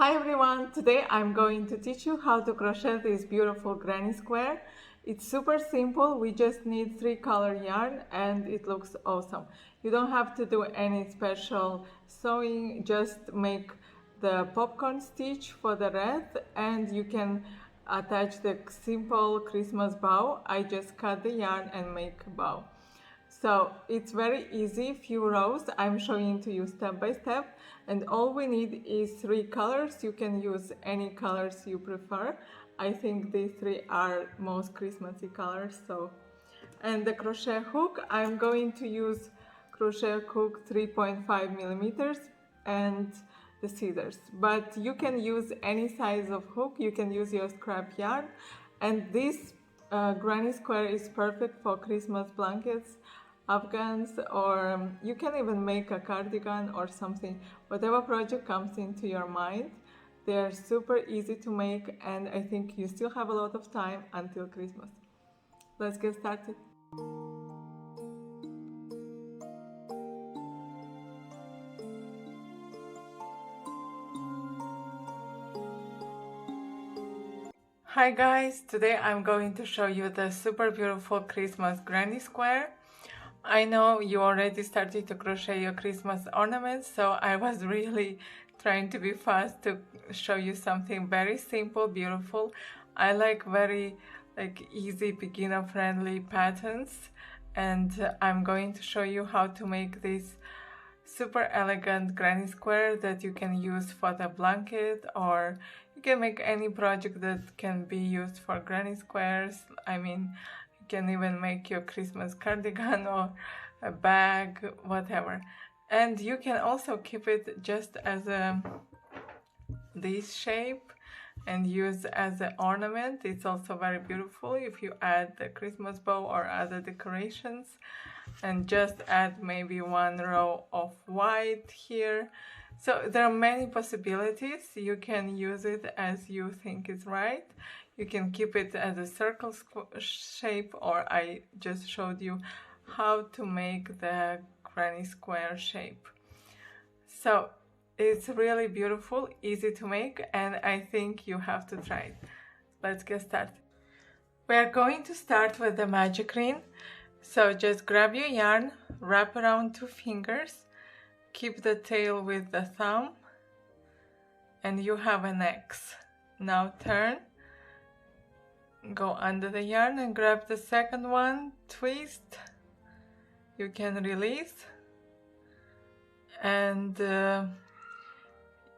Hi everyone! Today I'm going to teach you how to crochet this beautiful granny square. It's super simple, we just need 3-color yarn and it looks awesome. You don't have to do any special sewing, just make the popcorn stitch for the red and you can attach the simple Christmas bow. I just cut the yarn and make a bow. So it's very easy, few rows. I'm showing to you step by step, and all we need is 3 colors. You can use any colors you prefer. I think these 3 are most Christmassy colors. And the crochet hook, I'm going to use crochet hook 3.5 millimeters and the scissors, but you can use any size of hook. You can use your scrap yarn, and this granny square is perfect for Christmas blankets, afghans, or you can even make a cardigan or something. Whatever project comes into your mind, they are super easy to make, and I think you still have a lot of time until Christmas. Let's get started. Hi guys, today I'm going to show you the super beautiful Christmas granny square. I know you already started to crochet your Christmas ornaments, so I was really trying to be fast to show you something very simple, beautiful. I like very easy beginner friendly patterns, and I'm going to show you how to make this super elegant granny square that you can use for the blanket, or you can make any project that can be used for granny squares. I mean, you can even make your Christmas cardigan or a bag, whatever. And you can also keep it just as this shape and use as an ornament. It's also very beautiful if you add the Christmas bow or other decorations, and just add maybe 1 row of white here. So there are many possibilities. You can use it as you think is right. You can keep it as a circle shape, or I just showed you how to make the granny square shape. So it's really beautiful, easy to make, and I think you have to try it. Let's get started. We are going to start with the magic ring. So just grab your yarn, wrap around 2 fingers, keep the tail with the thumb, and you have an X. Now turn, go under the yarn and grab the second one, twist, you can release, and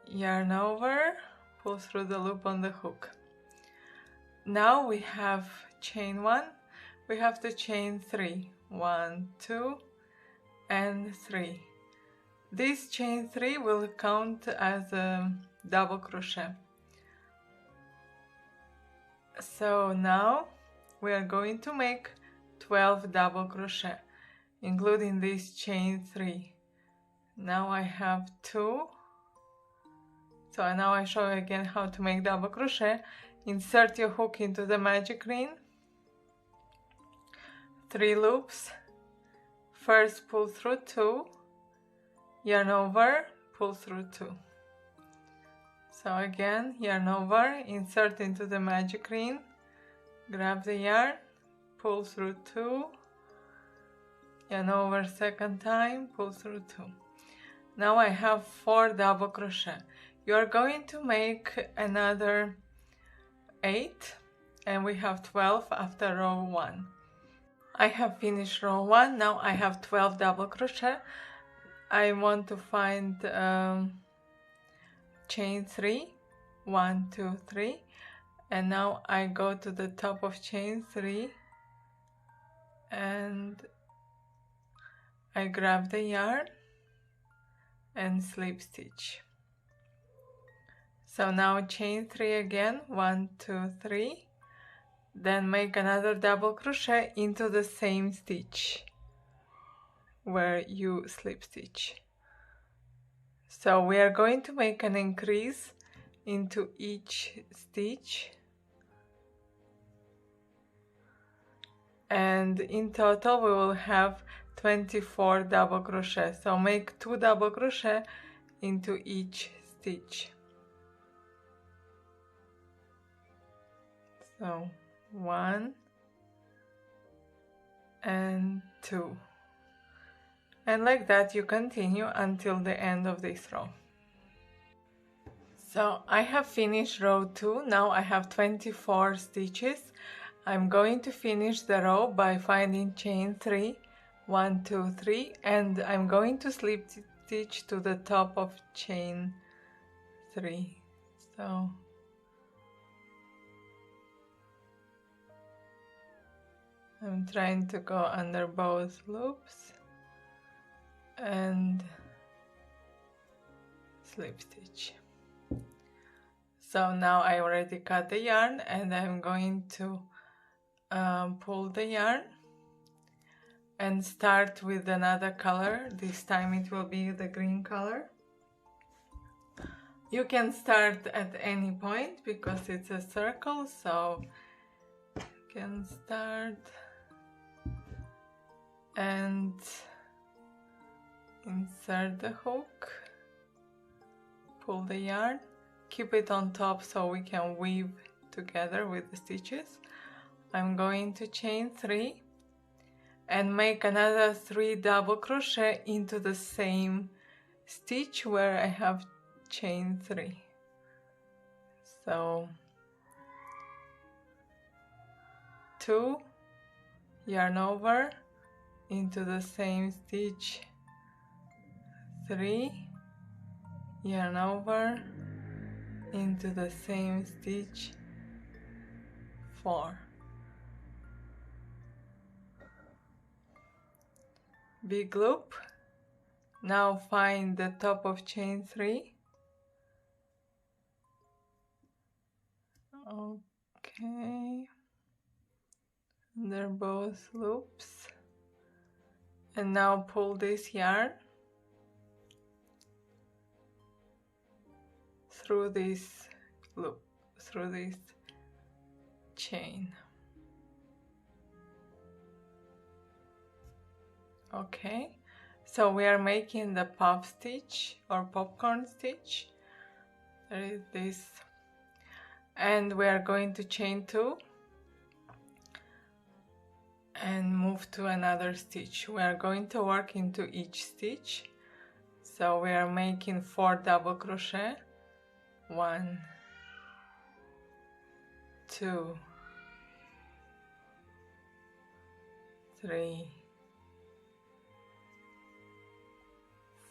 yarn over, pull through the loop on the hook. Now we have chain 1, we have to chain 3, 1, 2, and 3. This chain 3 will count as a double crochet. So now we are going to make 12 double crochet, including this chain 3. Now I have 2. So now I show you again how to make double crochet. Insert your hook into the magic ring, 3 loops, first pull through 2, yarn over, pull through 2. So again, yarn over, insert into the magic ring, grab the yarn, pull through 2, yarn over second time, pull through 2. Now I have 4 double crochet. You are going to make another 8, and we have 12 after row 1. I have finished row 1, now I have 12 double crochet. I want to find chain 3, 1, 2, 3, and now I go to the top of chain 3 and I grab the yarn and slip stitch. So now chain 3 again, 1, 2, 3, then make another double crochet into the same stitch where you slip stitch. So we are going to make an increase into each stitch, and in total we will have 24 double crochet. So make 2 double crochet into each stitch. So 1 and 2, and like that you continue until the end of this row. So I have finished row 2. Now I have 24 stitches. I'm going to finish the row by finding chain 3, 1, 2, 3, and I'm going to slip stitch to the top of chain 3. So I'm trying to go under both loops and slip stitch. So now I already cut the yarn, and I'm going to pull the yarn and start with another color. This time it will be the green color. You can start at any point because it's a circle, so you can start and insert the hook, pull the yarn, keep it on top so we can weave together with the stitches. I'm going to chain 3 and make another 3 double crochet into the same stitch where I have chain 3. So 2, yarn over, into the same stitch, 3, yarn over, into the same stitch, 4. Big loop. Now find the top of chain 3. Okay, under both loops, and now pull this yarn through this loop, through this chain. Okay, so we are making the puff stitch or popcorn stitch. There is this, and we are going to chain 2 and move to another stitch. We are going to work into each stitch, so we are making 4 double crochet, 1, 2, 3,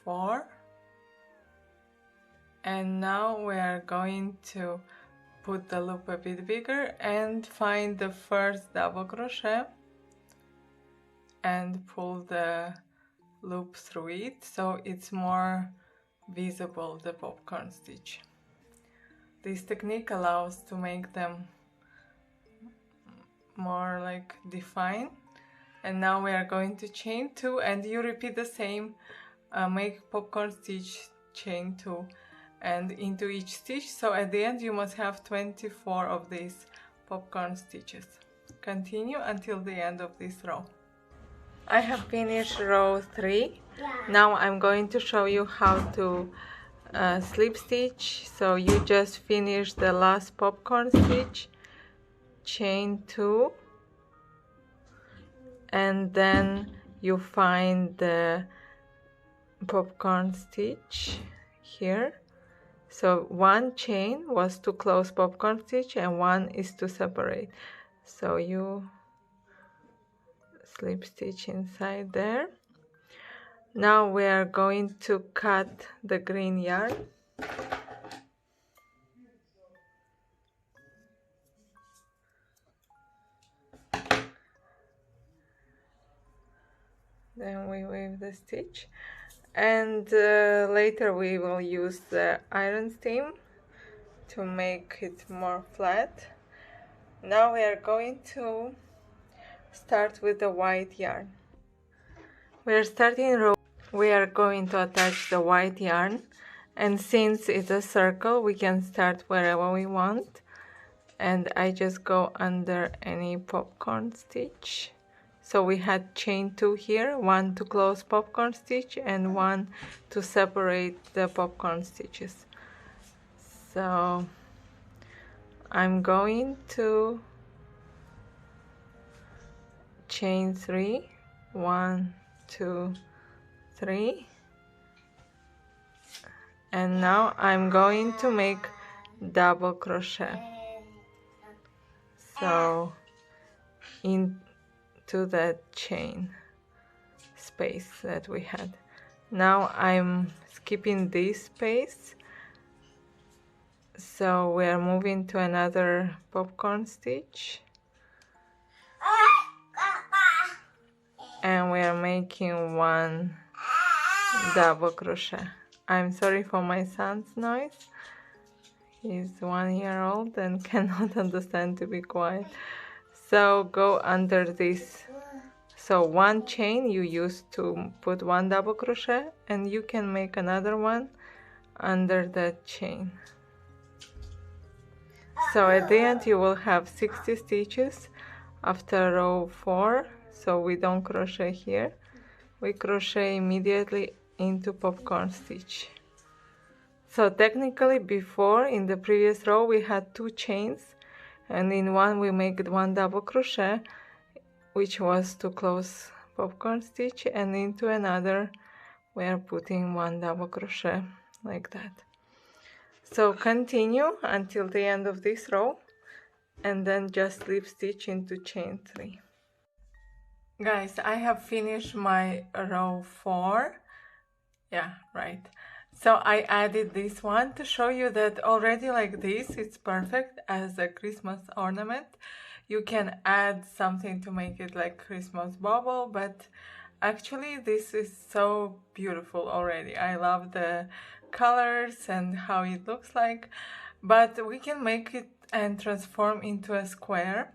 4, and now we are going to put the loop a bit bigger and find the first double crochet and pull the loop through it so it's more visible, the popcorn stitch. This technique allows to make them more like defined. And now we are going to chain 2, and you repeat the same, make popcorn stitch, chain 2 and into each stitch, so at the end you must have 24 of these popcorn stitches. Continue until the end of this row. I have finished row 3. Now I'm going to show you how to slip stitch. So you just finish the last popcorn stitch, chain 2, and then you find the popcorn stitch here. So 1 chain was to close popcorn stitch and 1 is to separate. So you slip stitch inside there. Now we are going to cut the green yarn. Then we weave the stitch, and later we will use the iron steam to make it more flat. Now we are going to start with the white yarn. We are starting row. We are going to attach the white yarn, and since it's a circle we can start wherever we want, and I just go under any popcorn stitch. So we had chain 2 here, 1 to close popcorn stitch and 1 to separate the popcorn stitches. So I'm going to chain 3, 1, 2, 3, and now I'm going to make double crochet, so into that chain space that we had. Now I'm skipping this space, so we are moving to another popcorn stitch, and we are making one double crochet. I'm sorry for my son's noise. He's 1 year old and cannot understand to be quiet. So go under this. So one chain you use to put one double crochet, and you can make another one under that chain. So at the end you will have 60 stitches after row 4. So we don't crochet here, we crochet immediately into popcorn stitch. So technically before, in the previous row, we had 2 chains, and in one we made one double crochet, which was to close popcorn stitch, and into another we are putting one double crochet like that. So continue until the end of this row, and then just slip stitch into chain 3. Guys, I have finished my row 4. Yeah, right. So I added this one to show you that already like this, it's perfect as a Christmas ornament. You can add something to make it like Christmas bubble, but actually this is so beautiful already. I love the colors and how it looks like, but we can make it and transform into a square.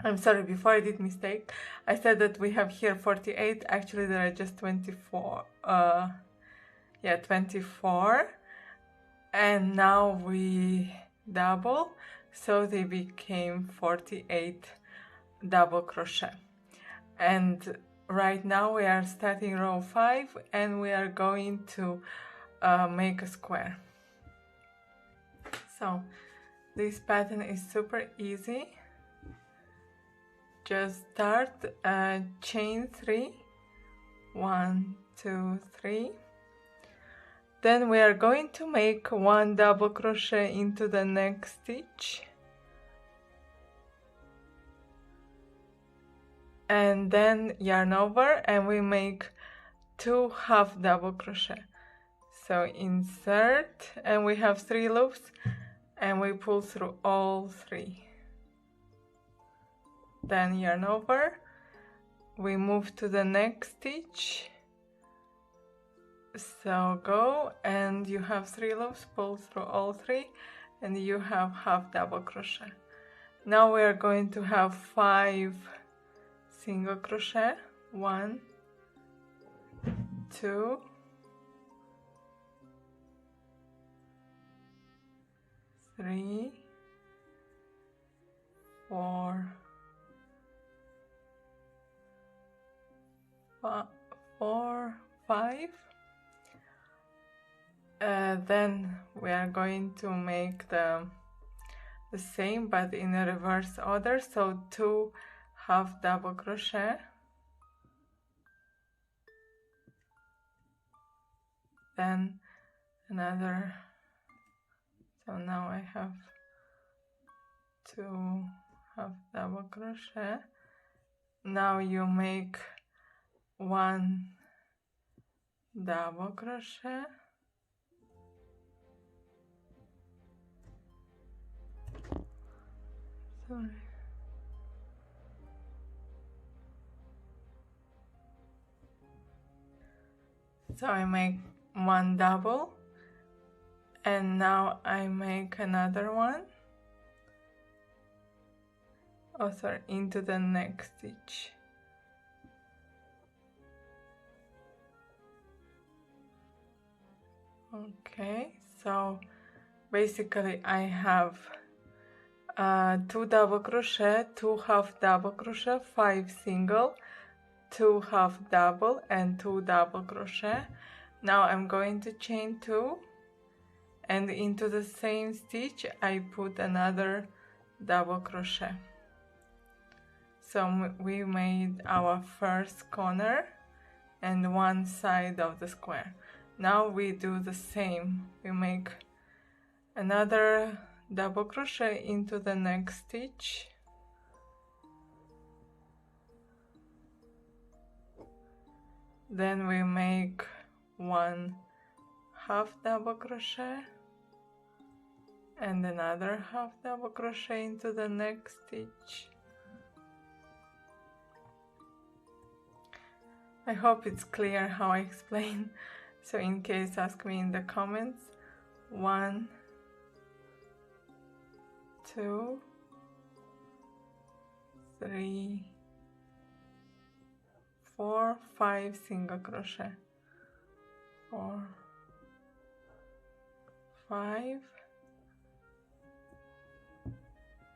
I'm sorry, before I did mistake, I said that we have here 48, actually there are just 24. 24, and now we double, so they became 48 double crochet. And right now we are starting row 5, and we are going to make a square. So this pattern is super easy. Just start chain 3, 1, 2, 3. Then we are going to make one double crochet into the next stitch, and then yarn over, and we make 2 half double crochet. So insert, and we have 3 loops, and we pull through all 3. Then yarn over, we move to the next stitch. So go, and you have 3 loops, pull through all 3, and you have half double crochet. Now we are going to have 5 single crochet. 1, 2, 3, 4, 5. Then we are going to make the same but in a reverse order, so 2 half double crochet, then another, so now I have 2 half double crochet. Now you make 1 double crochet, sorry. So I make 1 double, and now I make another one, oh sorry, into the next stitch. Okay, so basically I have 2 double crochet, 2 half double crochet, 5 single, 2 half double, and 2 double crochet. Now I'm going to chain 2, and into the same stitch I put another double crochet. So we made our first corner and one side of the square. Now we do the same. We make another double crochet into the next stitch, then we make one half double crochet and another half double crochet into the next stitch. I hope it's clear how I explain, so in case ask me in the comments. 1, 2, 3, 4, 5 single crochet, 4, 5,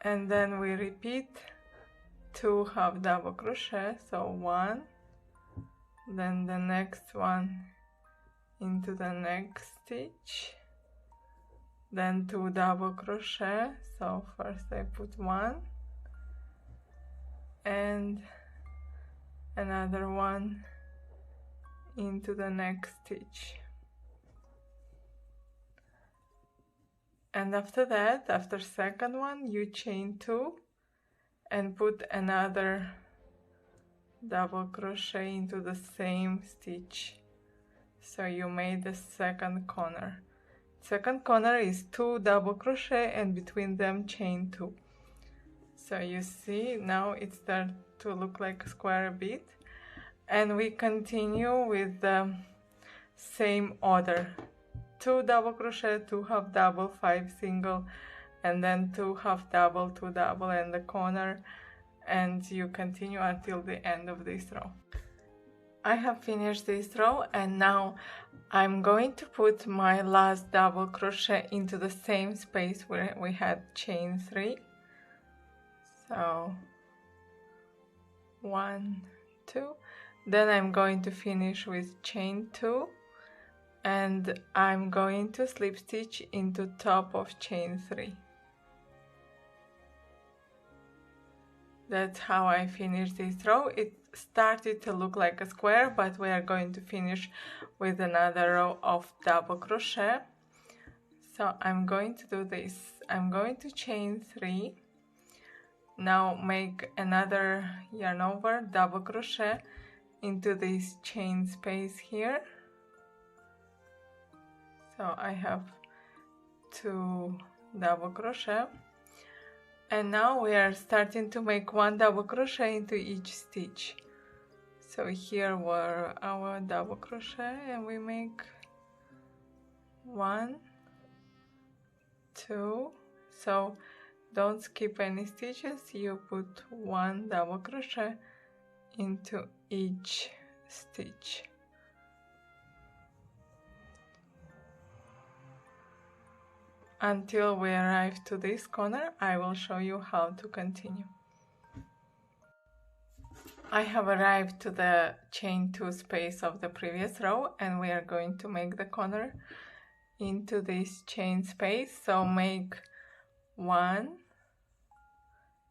and then we repeat 2 half double crochet, so 1, then the next one into the next stitch, then 2 double crochet, so first I put 1 and another one into the next stitch, and after that, after second one, you chain 2 and put another double crochet into the same stitch. So you made the second corner. Second corner is 2 double crochet and between them chain 2. So you see now it starts to look like a square a bit, and we continue with the same order: 2 double crochet, 2 half double, 5 single, and then 2 half double, 2 double and the corner, and you continue until the end of this row. I have finished this row, and now I'm going to put my last double crochet into the same space where we had chain 3. So 1, 2, then I'm going to finish with chain 2, and I'm going to slip stitch into top of chain 3. That's how I finished this row. It started to look like a square, but we are going to finish with another row of double crochet. So I'm going to do this. I'm going to chain 3. Now make another yarn over, double crochet into this chain space here. So I have 2 double crochet. And now we are starting to make 1 double crochet into each stitch. So here were our double crochet, and we make 1, 2, so don't skip any stitches, you put 1 double crochet into each stitch. Until we arrive to this corner, I will show you how to continue. I have arrived to the chain 2 space of the previous row, and we are going to make the corner into this chain space. So make 1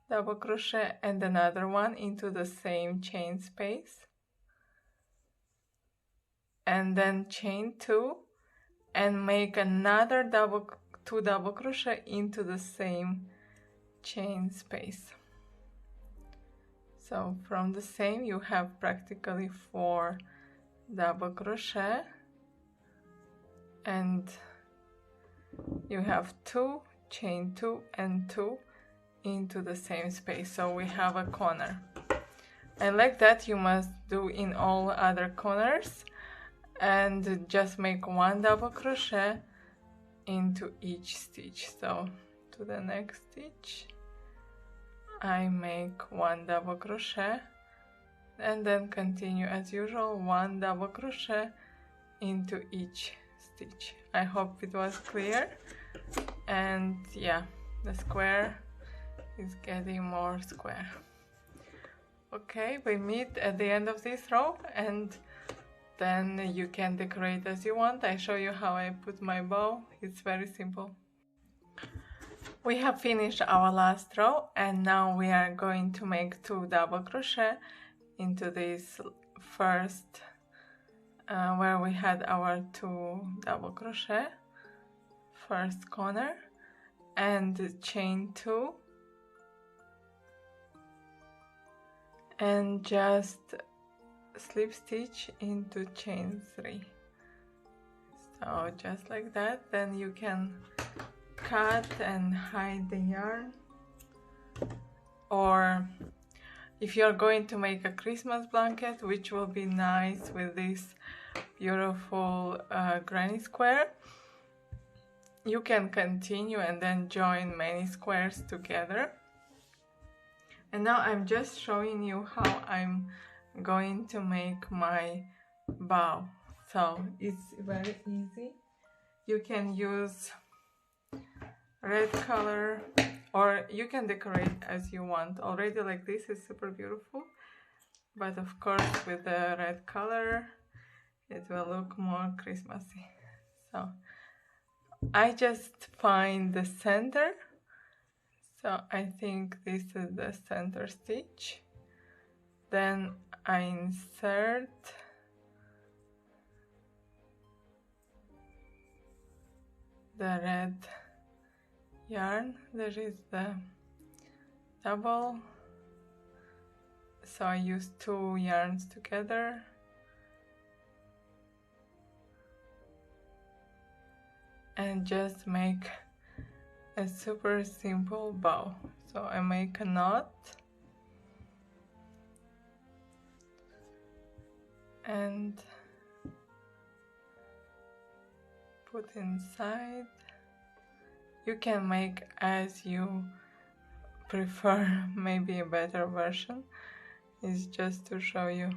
double crochet and another one into the same chain space, and then chain 2 and make another 2 double crochet into the same chain space. So from the same you have practically 4 double crochet, and you have 2, chain 2 and 2 into the same space, so we have a corner. And like that you must do in all other corners, and just make 1 double crochet into each stitch. So to the next stitch I make 1 double crochet, and then continue as usual, 1 double crochet into each stitch. I hope it was clear, and yeah, the square is getting more square. Okay, we meet at the end of this row, and then you can decorate as you want. I show you how I put my bow. It's very simple. We have finished our last row, and now we are going to make 2 double crochet into this first where we had our 2 double crochet, first corner, and chain 2, and just slip stitch into chain 3. So just like that, then you can cut and hide the yarn. Or if you're going to make a Christmas blanket, which will be nice with this beautiful granny square, you can continue and then join many squares together. And now I'm just showing you how I'm going to make my bow. So it's very easy. You can use red color, or you can decorate as you want. Already like this is super beautiful, but of course with the red color it will look more Christmassy. So I just find the center, so I think this is the center stitch. Then I insert the red yarn. There is the double, so I use 2 yarns together, and just make a super simple bow. So I make a knot and put inside. You can make as you prefer. Maybe a better version is just to show you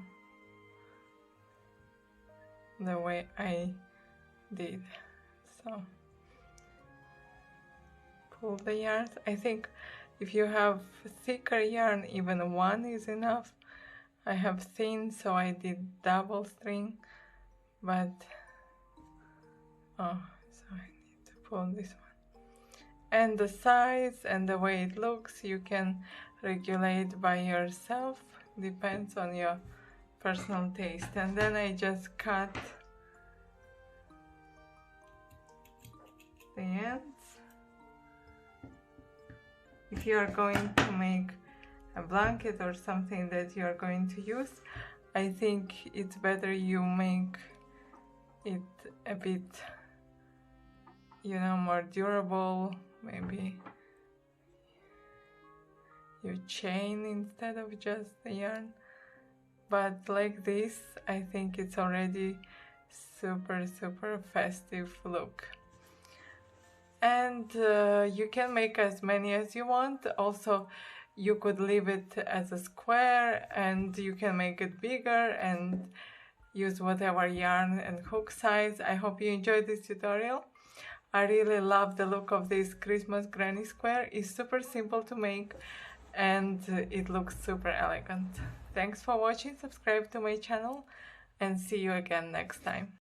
the way I did. So pull the yarns. I think if you have thicker yarn, even 1 is enough. I have thin, so I did double string, but so I need to pull this one. And the size and the way it looks you can regulate by yourself, depends on your personal taste. And then I just cut the ends. If you are going to make a blanket or something that you are going to use, I think it's better you make it a bit, you know, more durable. Maybe you chain instead of just the yarn, but like this I think it's already super festive look. And you can make as many as you want. Also you could leave it as a square, and you can make it bigger and use whatever yarn and hook size. I hope you enjoyed this tutorial. I really love the look of this Christmas granny square. It's super simple to make and it looks super elegant. Thanks for watching, subscribe to my channel, and see you again next time.